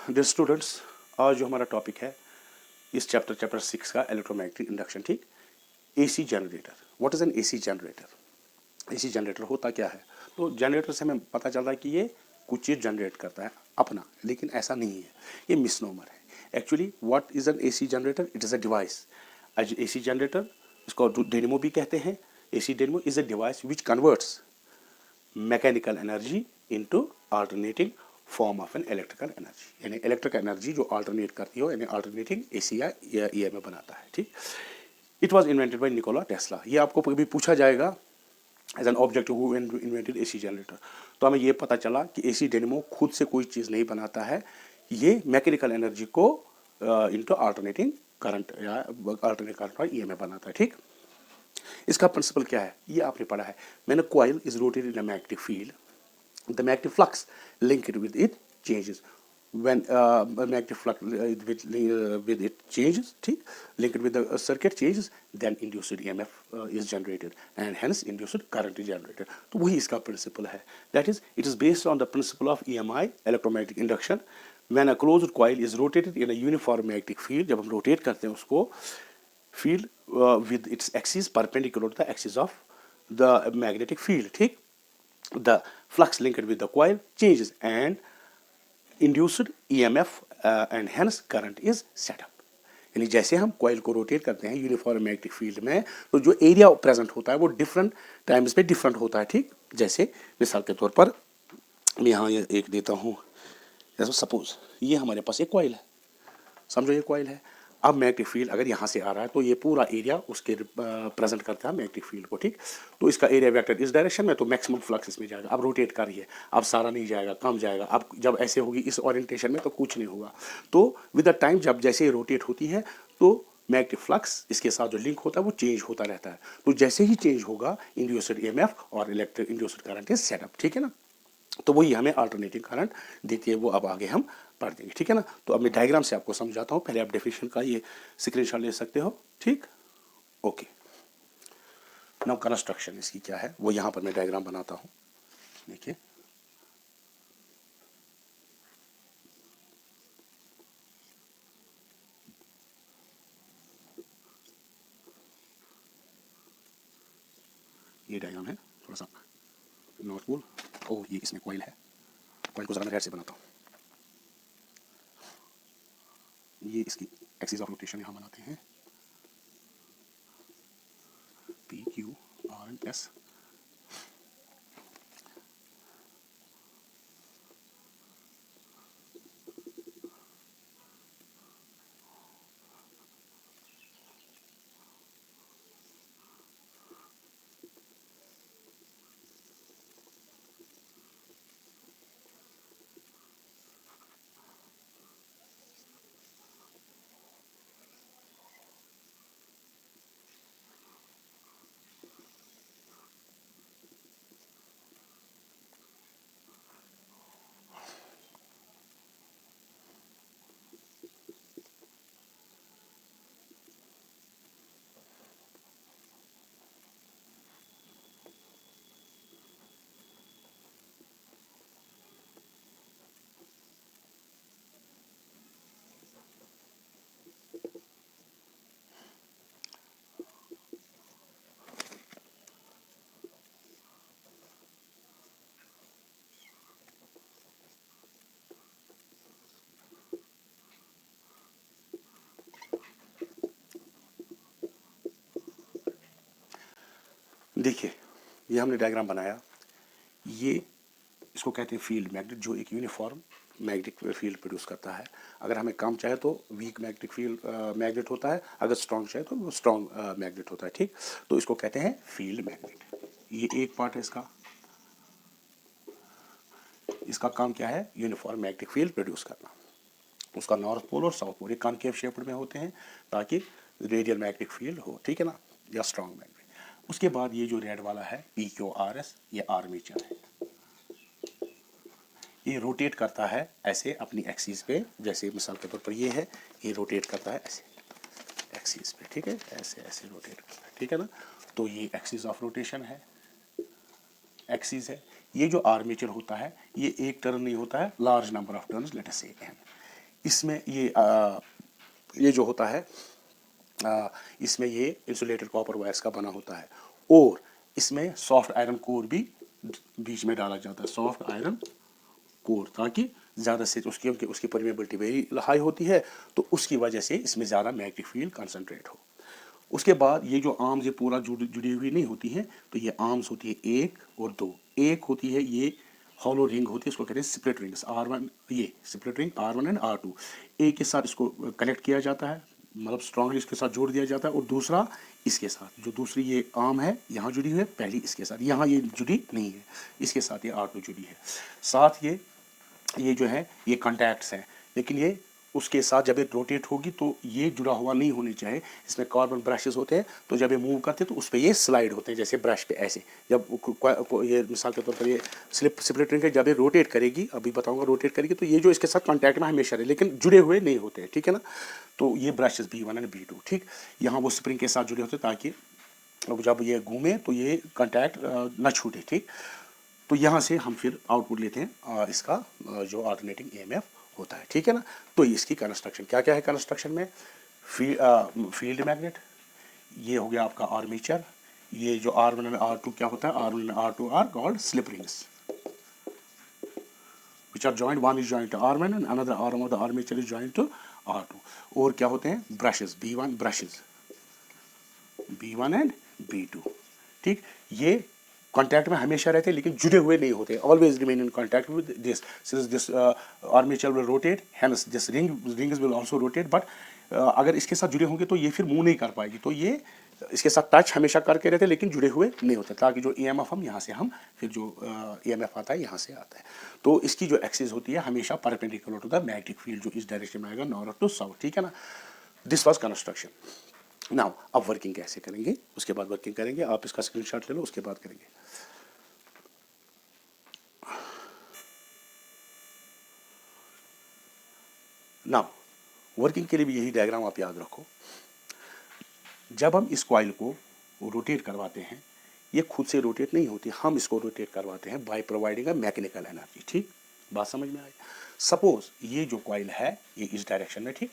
Dear students, आज जो हमारा टॉपिक है इस चैप्टर 6 का इलेक्ट्रोमैग्नेटिक इंडक्शन, ठीक। AC generator, what is an AC generator? AC generator होता क्या है? तो जनरेटर से हमें पता चल रहा है कि ये कुछ चीज़ जनरेट करता है अपना, लेकिन ऐसा नहीं है, ये मिसनोमर है। Actually what is an AC generator? It is a device. AC generator, इसको डेनिमो भी कहते हैं। AC dynamo is a device which converts mechanical energy into alternating form of an electrical energy, यानी इलेक्ट्रिकल एनर्जी जो alternate करती हो, यानी alternating AC या ईएमएफ बनाता है, ठीक। It was invented by Nikola Tesla. ये आपको कभी पूछा जाएगा as an object who invented AC generator, तो हमें ये पता चला कि एसी डेनिमो खुद से कोई चीज़ नहीं बनाता है, ये मैकेनिकल एनर्जी को इनटू अल्टरनेटिंग करंट या अल्टरनेट करंट और ईएमएफ बनाता है, ठीक। इसका प्रिंसिपल क्या है ये आपने पढ़ा है। मैंने coil is rotated in a magnetic field, the magnetic flux linked with it changes when magnetic flux with it changes, ठीक, linked with the circuit changes, then induced EMF is generated and hence induced current is generated। तो वही इसका principal है, that is it is based on the principle of EMI, electromagnetic induction। when a closed coil is rotated in a uniform magnetic field, जब हम rotate करते हैं उसको field with its axis perpendicular to the axis of the magnetic field, ठीक, the flux linked with the coil changes and induced EMF and hence current is set up। यानी जैसे हम coil को रोटेट करते हैं यूनिफॉर्म मैग्नेटिक फील्ड में, तो जो एरिया प्रेजेंट होता है वो डिफरेंट टाइम्स पे डिफरेंट होता है, ठीक। जैसे मिसाल के तौर पर मैं यहाँ एक देता हूँ, जैसे सपोज ये हमारे पास एक कॉइल है, समझो ये कॉइल है। अब मैग्नेटिक फील्ड अगर यहाँ से आ रहा है तो ये पूरा एरिया उसके प्रेजेंट करता है मैग्नेटिक फील्ड को, ठीक। तो इसका एरिया वेक्टर इस डायरेक्शन में, तो मैक्सिमम फ्लक्स इसमें जाएगा। अब रोटेट कर रही है, अब सारा नहीं जाएगा, कम जाएगा। अब जब ऐसे होगी इस ओरिएंटेशन में तो कुछ नहीं होगा। तो विद द टाइम जब जैसे रोटेट होती है तो मैग्नेटिक फ्लक्स इसके साथ जो लिंक होता है वो चेंज होता रहता है। तो जैसे ही चेंज होगा इंड्यूस्ड ईएमएफ और electric induced current is setup, ठीक है ना। तो वही हमें अल्टरनेटिंग करंट देती है, वो अब आगे हम पढ़ देंगे, ठीक है ना। तो अब मैं डायग्राम से आपको समझाता हूँ, पहले आप डेफिनेशन का ये स्क्रीनशॉट ले सकते हो, ठीक। ओके, नाउ कंस्ट्रक्शन इसकी क्या है वो यहाँ पर मैं डायग्राम बनाता हूँ, देखिए। ये डायग्राम है, थोड़ा सा नॉट कूल। ओ ये इसमें कॉइल है, कॉइल को ज़रा हेड से बनाता हूँ। ये इसकी एक्सिस ऑफ रोटेशन यहाँ बनाते हैं, P Q R and S. देखिए ये हमने डायग्राम बनाया, ये इसको कहते हैं फील्ड मैग्नेट, जो एक यूनिफॉर्म मैग्नेटिक फील्ड प्रोड्यूस करता है। अगर हमें कम चाहिए तो वीक मैग्नेटिक फील्ड मैग्नेट होता है, अगर स्ट्रॉन्ग चाहिए तो वो स्ट्रॉन्ग मैग्नेट होता है, ठीक। तो इसको कहते हैं फील्ड मैग्नेट। ये एक पार्ट है इसका, इसका काम क्या है, यूनिफॉर्म मैग्नेटिक फील्ड प्रोड्यूस करना। उसका नॉर्थ पोल और साउथ पोल ये कॉनकेव शेप्ड में होते हैं ताकि रेडियल मैग्नेटिक फील्ड हो, ठीक है ना, या स्ट्रॉन्ग मैग्नेट। उसके बाद ये जो रेड वाला है पी क्यू आर एस, ये आर्मेचर है। ये रोटेट करता है ऐसे अपनी एक्सिस पे, जैसे मिसाल के तौर पर ये है, ये रोटेट करता है ऐसे एक्सिस पे, ठीक है, ऐसे ऐसे रोटेट करता है, ठीक है ना। तो ये एक्सिस ऑफ रोटेशन है, एक्सिस है। ये जो आर्मेचर होता है ये एक टर्न नहीं होता है, large number of turns, late us से एन। इसमें ये जो होता है इसमें ये इंसुलेटेड कॉपर वायर्स का बना होता है और इसमें सॉफ्ट आयरन कोर भी बीच में डाला जाता है, सॉफ्ट आयरन कोर, ताकि ज़्यादा से उसकी परमेबिलिटी वेरी हाई होती है, तो उसकी वजह से इसमें ज़्यादा मैग्नेटिक फील्ड कंसंट्रेट हो। उसके बाद ये जो आर्म्स ये पूरा जुड़ी हुई नहीं होती है, तो ये आर्म्स होती है 1 और 2। एक होती है ये हॉलो रिंग होती है, इसको कहते हैं स्प्लिट रिंग्स R1, ये split ring R1 and R2 एक के साथ इसको कनेक्ट किया जाता है, मतलब स्ट्रांगली इसके साथ जोड़ दिया जाता है, और दूसरा इसके साथ, जो दूसरी ये आर्म है यहाँ जुड़ी हुई है, पहली इसके साथ, यहाँ ये जुड़ी नहीं है, इसके साथ ये R2 जुड़ी है। साथ ये जो है ये कॉन्टैक्ट्स हैं, लेकिन ये उसके साथ जब ये रोटेट होगी तो ये जुड़ा हुआ नहीं होनी चाहिए। इसमें कार्बन ब्रशेस होते हैं, तो जब ये मूव करते हैं तो उस पर ये स्लाइड होते हैं, जैसे ब्रश पे ऐसे। जब ये मिसाल के तौर पर ये स्प्लिट रिंग है, जब ये रोटेट करेगी, अभी बताऊंगा रोटेट करेगी, तो ये जो इसके साथ कॉन्टैक्ट में हमेशा रहे, लेकिन जुड़े हुए नहीं होते हैं, ठीक है ना। तो ये ब्रशेस B1 एंड B2, ठीक, यहाँ वो स्प्रिंग के साथ जुड़े होते हैं, ताकि जब ये घूमे तो ये कॉन्टैक्ट न छूटे, ठीक। तो यहाँ से हम फिर आउटपुट लेते हैं इसका जो अल्टरनेटिंग EMF होता है, ठीक है ना। तो इसकी कंस्ट्रक्शन क्या क्या है कंस्ट्रक्शन में, फील्ड मैग्नेट, ये हो गया आपका आर्मेचर, ये जो R1 एंड R2 क्या होता है, R1 and R2 are called slip rings which are joined, one is joined to R1 and another arm of the armature is joined to R2। और क्या होते हैं brushes, B1 brushes, B1 and B2, ठीक। ये contact में हमेशा रहते हैं, लेकिन जुड़े हुए नहीं होते, always remain in contact with this, since this armature will rotate, hence this rings will also rotate, but अगर इसके साथ जुड़े होंगे तो ये फिर मूव नहीं कर पाएगी, तो ये इसके साथ टच हमेशा करके रहते हैं, लेकिन जुड़े हुए नहीं होते, ताकि जो EMF हम यहाँ से हम फिर जो EMF आता है यहाँ से आता है। तो इसकी जो एक्सिस होती है हमेशा perpendicular to the magnetic field, जो इस डायरेक्शन में आएगा, नॉर्थ टू साउथ, ठीक है ना। This was construction. नाउ अब वर्किंग कैसे करेंगे, उसके बाद वर्किंग करेंगे, आप इसका स्क्रीनशॉट ले लो, उसके बाद करेंगे। नाउ वर्किंग के लिए भी यही डायग्राम आप याद रखो। जब हम इस कॉइल को रोटेट करवाते हैं, ये खुद से रोटेट नहीं होती, हम इसको रोटेट करवाते हैं by providing a mechanical energy, ठीक, बात समझ में आई। सपोज ये जो कॉइल है ये इस डायरेक्शन में, ठीक,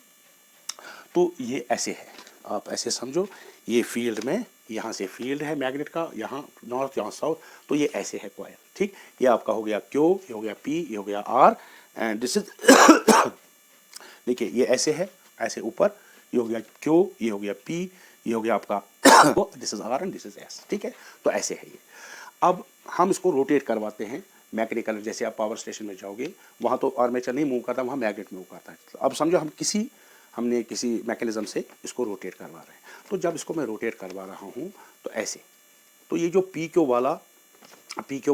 तो ये ऐसे है, आप ऐसे समझो, ये फील्ड में, यहाँ से फील्ड है मैग्नेट का, यहाँ नॉर्थ यहाँ साउथ, तो ये ऐसे है कॉइल, ठीक। ये आपका हो गया Q, ये हो गया P, ये हो गया R, एंड दिस इज देखिए ये ऐसे है, ऐसे ऊपर, ये हो गया Q, ये हो गया P, ये हो गया आपका this is R and this is S, ठीक है। तो ऐसे है ये। अब हम इसको रोटेट करवाते हैं मैकेनिकल, जैसे आप पावर स्टेशन में जाओगे, वहाँ तो आर्मेचर नहीं मूव करता, वहाँ मैग्नेट मूव करता है। तो अब समझो हमने किसी मैकेनिज्म से इसको रोटेट करवा रहे हैं, तो जब इसको मैं रोटेट करवा रहा हूँ तो ऐसे, तो ये जो पी क्यू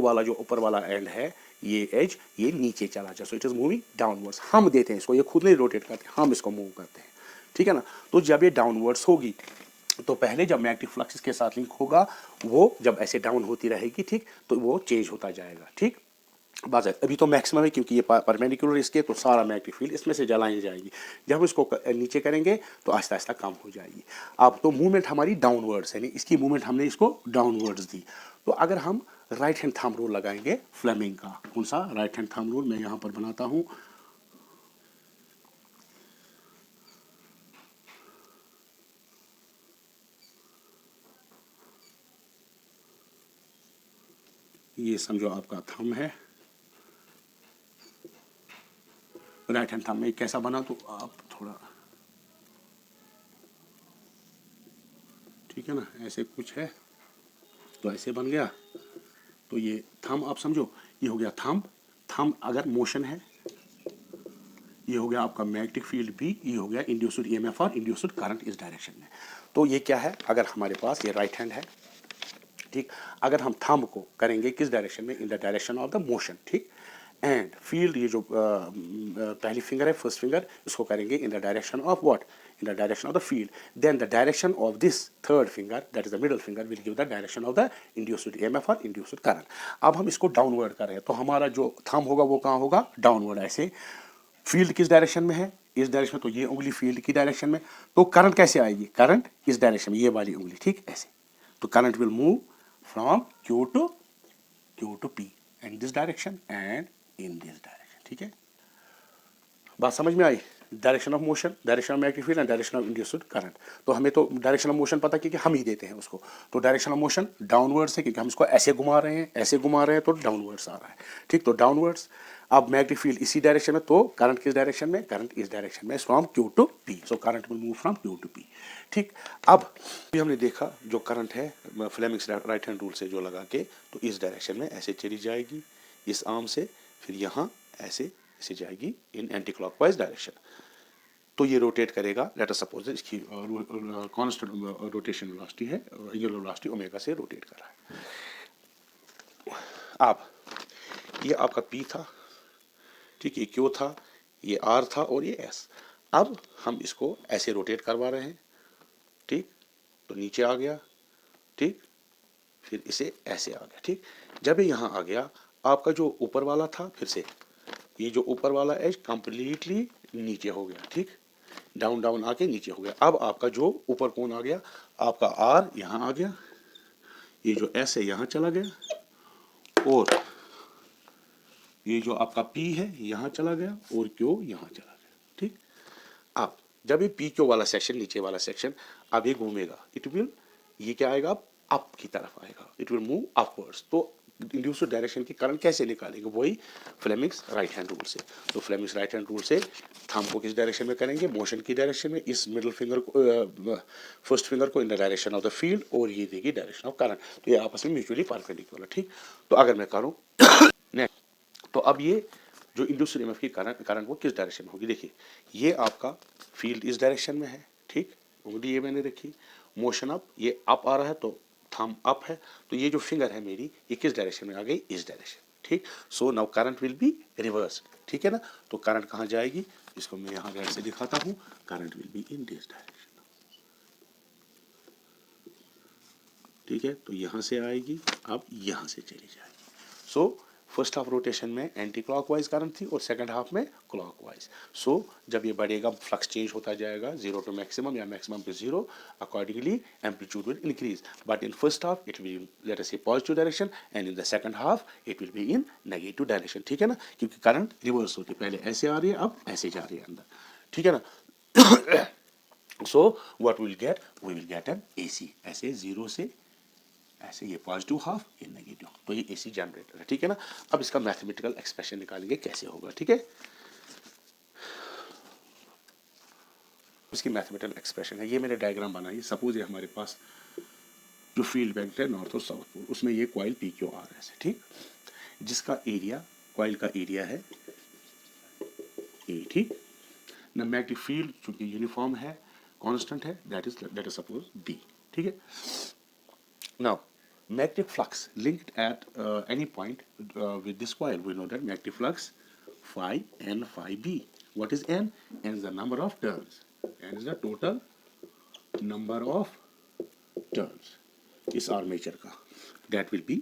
वाला जो ऊपर वाला एंड है, ये एज ये नीचे चला जाए, so it is moving downwards, हम देते हैं इसको, ये खुद नहीं रोटेट करते, हम इसको मूव करते हैं, ठीक है ना। तो जब ये डाउनवर्ड्स होगी, तो पहले जब मैग्नेटिक फ्लक्स के साथ लिंक होगा, वो जब ऐसे डाउन होती रहेगी, ठीक, तो वो चेंज होता जाएगा, ठीक, बात है। अभी तो मैक्सिमम है, क्योंकि ये परपेंडिकुलर इसके, तो सारा मैग्नेटिक फील्ड इसमें से जलाई जाएगी। जब हम इसको नीचे करेंगे तो आहिस्ता आहिस्ता कम हो जाएगी। अब तो मूवमेंट हमारी डाउनवर्ड्स है, इसकी मूवमेंट हमने इसको डाउनवर्ड्स दी। तो अगर हम राइट हैंड थंब रूल लगाएंगे फ्लेमिंग का, कौन सा राइट हैंड थंब रूल मैं यहाँ पर बनाता हूँ, ये समझो आपका थंब है, राइट हैंड थंब में कैसा बना, तो आप थोड़ा, ठीक है ना, ऐसे कुछ है, तो ऐसे बन गया। तो ये थंब आप समझो, ये हो गया थंब अगर मोशन है, ये हो गया आपका मैग्नेटिक फील्ड भी, ये हो गया इंड्यूस्ड EMF और इंड्यूस्ड करंट इस डायरेक्शन में। तो ये क्या है, अगर हमारे पास ये राइट हैंड है, ठीक, अगर हम थंब को करेंगे किस डायरेक्शन में, in the direction of the motion, ठीक, एंड फील्ड ये जो पहली फिंगर है, फर्स्ट फिंगर, इसको करेंगे in the direction of what, in the direction of the field, then the direction of this third finger, that is the middle finger, will give the direction of the induced EMF or induced current। अब हम इसको downward कर रहे हैं, तो हमारा जो thumb होगा वो कहाँ होगा, डाउनवर्ड। ऐसे फील्ड किस डायरेक्शन में है, इस डायरेक्शन में, तो ये उंगली फील्ड की डायरेक्शन में, तो करंट कैसे आएगी, करंट इस डायरेक्शन में, ये वाली उंगली, ठीक, ऐसे, तो current will move from Q to P and this direction and in this direction, ठीक है, बात समझ में आई। Direction of motion, direction of magnetic field and direction of induced current. तो हमें तो डायरेक्शन ऑफ मोशन पता कि हम ही देते हैं उसको, तो डायरेक्शन ऑफ मोशन डाउनवर्ड्स है क्योंकि हम इसको ऐसे घुमा रहे हैं, ऐसे घुमा रहे हैं, तो डाउनवर्ड्स आ रहा है, ठीक। तो डाउनवर्ड्स, अब मैग्नेटिक फील्ड इसी डायरेक्शन में, तो करंट किस डायरेक्शन में, करंट इस डायरेक्शन में, from Q to P, so current will move from Q to P, ठीक। अब भी हमने देखा जो करंट है फ्लेमिंग्स राइट हैंड रूल से जो लगा के, तो इस डायरेक्शन में ऐसे चली जाएगी इस आर्म से, फिर यहाँ ऐसे ऐसे जाएगी इन एंटी क्लॉकवाइज डायरेक्शन, तो ये रोटेट करेगा। लेट अस सपोज इसकी कांस्टेंट रोटेशन वेलोसिटी है, एंगुलर वेलोसिटी ओमेगा से रोटेट कर रहा है। अब ये आपका P था, ठीक, ये Q था, ये R था और ये S। अब हम इसको ऐसे रोटेट करवा रहे हैं, ठीक, तो नीचे आ गया, ठीक, फिर इसे ऐसे आ गया, ठीक। जब ये यहाँ आ गया, आपका जो ऊपर वाला था, फिर से ये जो ऊपर वाला एज कंप्लीटली नीचे हो गया, ठीक, डाउन डाउन आके नीचे हो गया। अब आपका जो ऊपर कौन आ गया, आपका R यहाँ आ गया, ये जो S है यहाँ चला गया, और ये जो आपका P है यहाँ चला गया, और Q यहाँ चला गया, ठीक। अब जब ये P Q वाला सेक्शन, नीचे वाला सेक्शन, अब ये घूमेगा, इट विल, ये क्या आएगा, अप की तरफ आएगा, इट विल मूव अपवर्ड्स। तो इंड्यूस्ड डायरेक्शन की करंट कैसे निकालेंगे, वही फ्लेमिंग्स राइट हैंड रूल से। तो फ्लेमिंग्स राइट हैंड रूल से थंब को किस डायरेक्शन में करेंगे, मोशन की डायरेक्शन में, इस मिडिल फिंगर को, फर्स्ट फिंगर को in the direction of the field, और ये देगी डायरेक्शन ऑफ करंट, तो ये आपस में म्यूचुअली परपेंडिकुलर, ठीक। तो अगर मैं करूँ नेक्स्ट, तो अब ये जो इंड्यूस्ड ईएमएफ की करंट वो किस डायरेक्शन में होगी, देखिए ये आपका फील्ड इस डायरेक्शन में है, ठीक, उंगली ये मैंने रखी, मोशन अप, ये अप आ रहा है तो थंब अप है, तो ये जो फिंगर है मेरी, ये किस डायरेक्शन में आ गई, इस डायरेक्शन, ठीक। So now current will be reverse, ठीक है ना। तो करंट कहाँ जाएगी, इसको मैं यहाँ रेड से दिखाता हूँ, current will be in this direction, ठीक है। तो यहाँ से आएगी, अब यहाँ से चली जाएगी। सो फर्स्ट हाफ रोटेशन में एंटी क्लॉकवाइज करंट थी और सेकंड हाफ में क्लॉकवाइज। सो जब ये बढ़ेगा, फ्लक्स चेंज होता जाएगा जीरो टू मैक्सिमम या maximum to zero, accordingly amplitude will increase, but in first half it will let us say positive direction and in the second half it will be in negative direction, ठीक है ना, क्योंकि current reverse होती है, पहले ऐसे आ रही है, अब ऐसे जा रही है अंदर, ठीक है ना। So what will get, we will get an AC, ऐसे जीरो से ऐसे, ये पॉजिटिव हाफ, ये नेगेटिव, तो ये AC जनरेटर है, ठीक है ना। अब इसका मैथमेटिकल एक्सप्रेशन निकालेंगे कैसे होगा, ठीक है। इसकी मैथमेटिकल एक्सप्रेशन है, ये मैंने डायग्राम बनाई, सपोज ये हमारे पास जो फील्ड वेक्टर है नॉर्थ और साउथ पोल, उसमें ये कॉइल PQR है, ठीक, जिसका एरिया, कॉइल का एरिया है A, ठीक ना। मैग्नेटिक फील्ड चूंकि यूनिफॉर्म है, कांस्टेंट है, दैट इज सपोज B, ठीक है। Now, magnetic flux linked at any point with this coil, we know that magnetic flux phi N phi B. What is N? N is the number of turns. N is the total number of turns इस armature का. That will be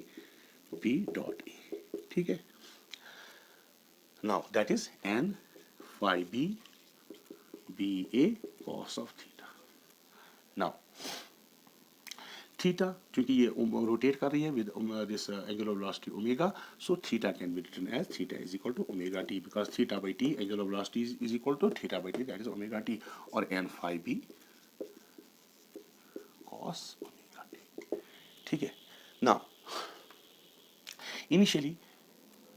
B dot A. ठीक है. Now that is N phi B B A cos of theta. Now theta क्योंकि ये rotate कर रही है with this angular velocity omega, so theta can be written as theta is equal to omega t, because theta by t angular velocity is equal to theta by t, that is omega t, और N phi B cos omega T. ठीक है. Now initially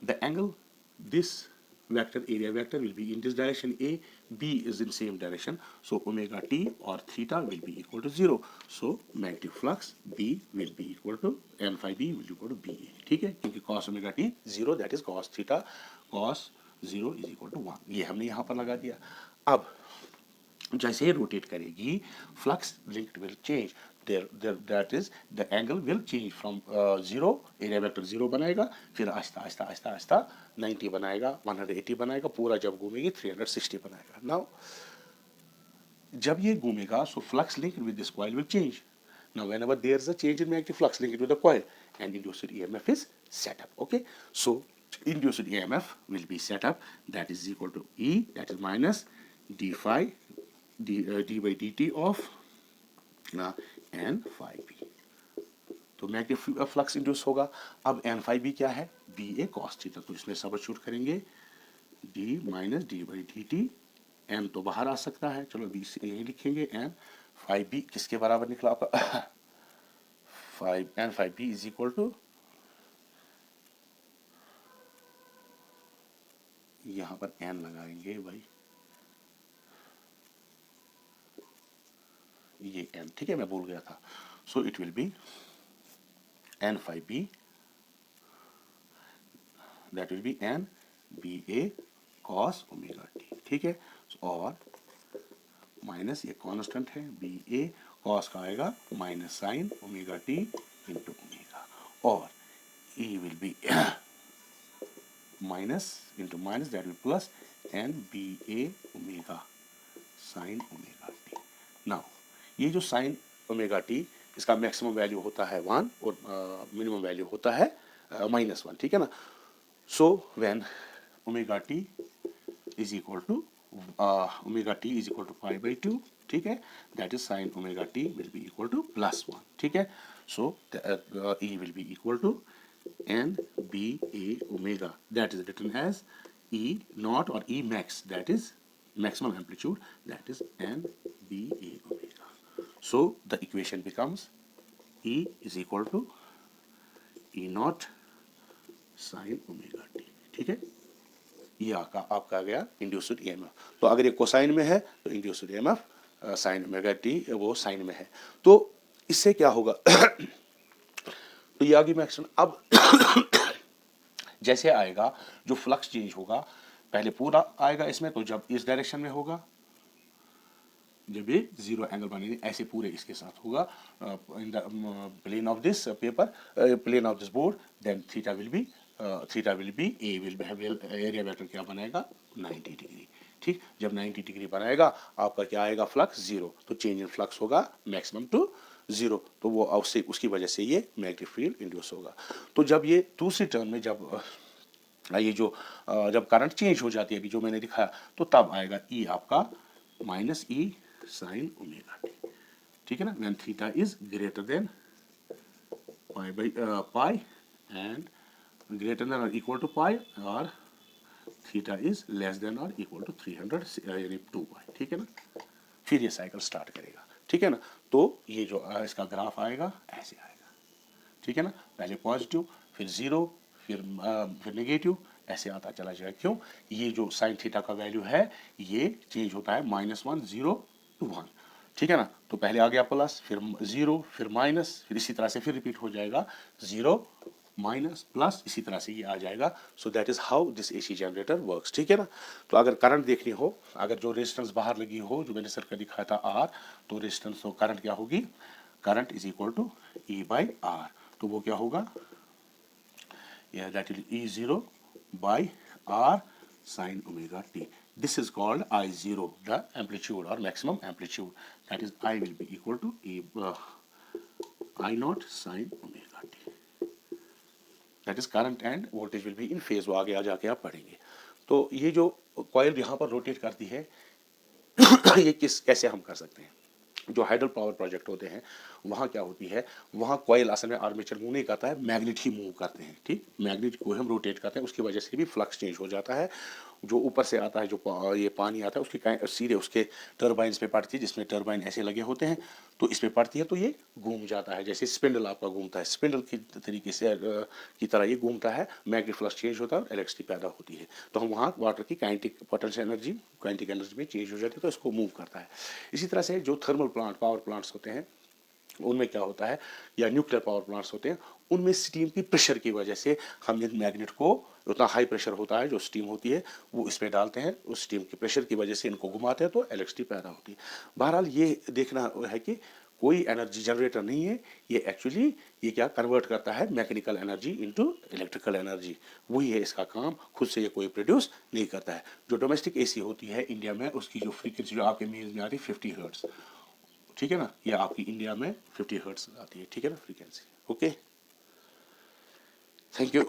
the angle this vector area vector will be in this direction A, B is in same direction, so omega t or theta will be equal to 0, so magnetic flux B will be equal to N phi B will be equal to BA. ठीक है, क्योंकि cos omega t 0 that is cos theta, cos 0 is equal to 1, ये हमने यहाँ पर लगा दिया. अब जैसे रोटेट करेगी flux linked will change, that is the angle will change from 0, area vector 0 बनाएगा, फिर आहिस्ता आहिस्ता आहिस्ता आहिस्ता 90 बनाएगा, 180 बनाएगा, पूरा जब घूमेगी 360 बनाएगा. नाउ जब ये घूमेगा so flux linked with this coil will change. Now whenever there is a change in magnetic flux linked with the coil, and induced EMF is set up. Okay, so induced EMF will be set up, that is equal to E, that is minus d phi d by dt of n phi b. तो magnetic flux induce होगा. अब n phi b क्या है, B A cos theta, तो इसमें substitute करेंगे d minus D by D T N तो बाहर आ सकता है, चलो बी से यही लिखेंगे एन 5b किसके बराबर निकला आपका 5b इज इक्वल टू, यहां पर एन लगाएंगे भाई, ये एन, ठीक है मैं भूल गया था। So it will be an 5b, that will be N B A cos omega T, ठीक है। और माइनस ये कांस्टेंट है बी ए, कॉस का आएगा minus sine omega t into omega, और E will be minus into minus, that will plus N B A omega sine omega t. Now ये जो साइन ओमेगा टी, इसका maximum value होता है 1 और minimum value होता है -1, ठीक है ना। So when omega t is equal to omega t is equal to π/2, ठीक है, that is sine omega t will be equal to +1, ठीक है। So E will be equal to N B A omega, that is written as E not और E max, that is maximum amplitude, that is n b a omega. So the equation becomes E is equal to E naught sin omega t, ठीक है। ये आपका आ गया induced EMF. तो अगर ये cosine में है तो induced EMF sign omega T वो साइन में है, तो इससे क्या होगा तो ये आगे मैक्सिमम। अब जैसे आएगा जो फ्लक्स चेंज होगा, पहले पूरा आएगा इसमें, तो जब इस डायरेक्शन में होगा, जब ये जीरो एंगल बनेगी ऐसे पूरे इसके साथ होगा in the plane of this paper, plane of this board, then theta will be a will be area vector क्या बनाएगा 90 डिग्री, ठीक। जब 90 डिग्री बनाएगा आपका क्या आएगा फ्लक्स 0, तो चेंज इन फ्लक्स होगा मैक्सिमम टू 0, तो वो उससे उसकी वजह से ये मैग्नेटिक फील्ड इंड्यूस होगा। तो जब ये दूसरी टर्म में जब ये जो जब करंट चेंज हो जाती है अभी जो मैंने दिखाया, तो तब आएगा ई आपका माइनस ई साइन ओमेगा टी, ठीक है ना, when theta is greater than pi and greater than और इक्वल टू पाई, और थीटा इज लेस देन और इक्वल टू 300 यानी 2 पाई, ठीक है ना। फिर ये साइकिल स्टार्ट करेगा, ठीक है ना। तो ये जो इसका ग्राफ आएगा ऐसे आएगा, ठीक है ना, पहले पॉजिटिव फिर 0 फिर नेगेटिव ऐसे आता चला जाएगा। क्यों, ये जो साइन थीटा का वैल्यू है ये चेंज होता है -1 0 to 1, ठीक है ना। तो पहले आ गया प्लस, फिर 0 फिर माइनस, फिर इसी तरह से फिर रिपीट हो जाएगा 0 माइनस प्लस, इसी तरह से ये आ जाएगा। So that is how this AC generator works, ठीक है ना। तो अगर करंट देखनी हो, अगर जो रेजिस्टेंस बाहर लगी हो, जो मैंने सर्किट दिखाया था आर, तो रेजिस्टेंस तो करंट क्या होगी, current is equal to E/R, तो वो क्या होगा, that will E0 by R sin omega t. This is called I0, the amplitude or maximum amplitude. That is I will be equal to I0 sin omega t. That is current and voltage will be in phase. वो आगे आ जाके आप पढ़ेंगे। तो ये जो coil यहाँ पर रोटेट करती है ये कैसे हम कर सकते हैं। जो हाइडल पावर प्रोजेक्ट होते हैं वहाँ क्या होती है, वहाँ कॉइल असल में आर्मेचर मूव नहीं करता है, मैग्नेट ही मूव करते हैं, ठीक। मैग्नेट को हम रोटेट करते हैं, उसकी वजह से भी फ्लक्स चेंज हो जाता है। जो ऊपर से आता है, जो ये पानी आता है, उसकी सीधे उसके टर्बाइन्स पे पड़ती है, जिसमें टर्बाइन ऐसे लगे होते हैं, तो इस पे पड़ती है तो ये घूम जाता है, जैसे स्पिंडल आपका घूमता है, स्पिंडल की तरीके से की तरह ये घूमता है, मैग्नेटिक फ्लक्स चेंज होता है और इलेक्ट्रिसिटी पैदा होती है। तो हम वहाँ वाटर की kinetic potential energy kinetic energy में चेंज हो जाती है, तो इसको मूव करता है। इसी तरह से जो थर्मल प्लांट पावर प्लांट्स होते हैं उनमें क्या होता है, या न्यूक्लियर पावर प्लांट्स होते हैं, उनमें स्टीम की प्रेशर की वजह से हम इन मैग्नेट को, उतना हाई प्रेशर होता है जो स्टीम होती है वो इस पे डालते हैं, उस स्टीम की प्रेशर की वजह से इनको घुमाते हैं तो इलेक्ट्रिसिटी पैदा होती है। बहरहाल ये देखना है कि कोई एनर्जी जनरेटर नहीं है, ये एक्चुअली ये क्या कन्वर्ट करता है mechanical energy into electrical energy, वही है इसका काम, खुद से ये कोई प्रोड्यूस नहीं करता है। जो डोमेस्टिक एसी होती है इंडिया में, उसकी जो फ्रीक्वेंसी जो आपके मेज में आती है 50 हर्ट्ज, ठीक है ना, ये आपकी इंडिया में 50 हर्ट्ज आती है, ठीक है ना फ्रीक्वेंसी। Okay, thank you.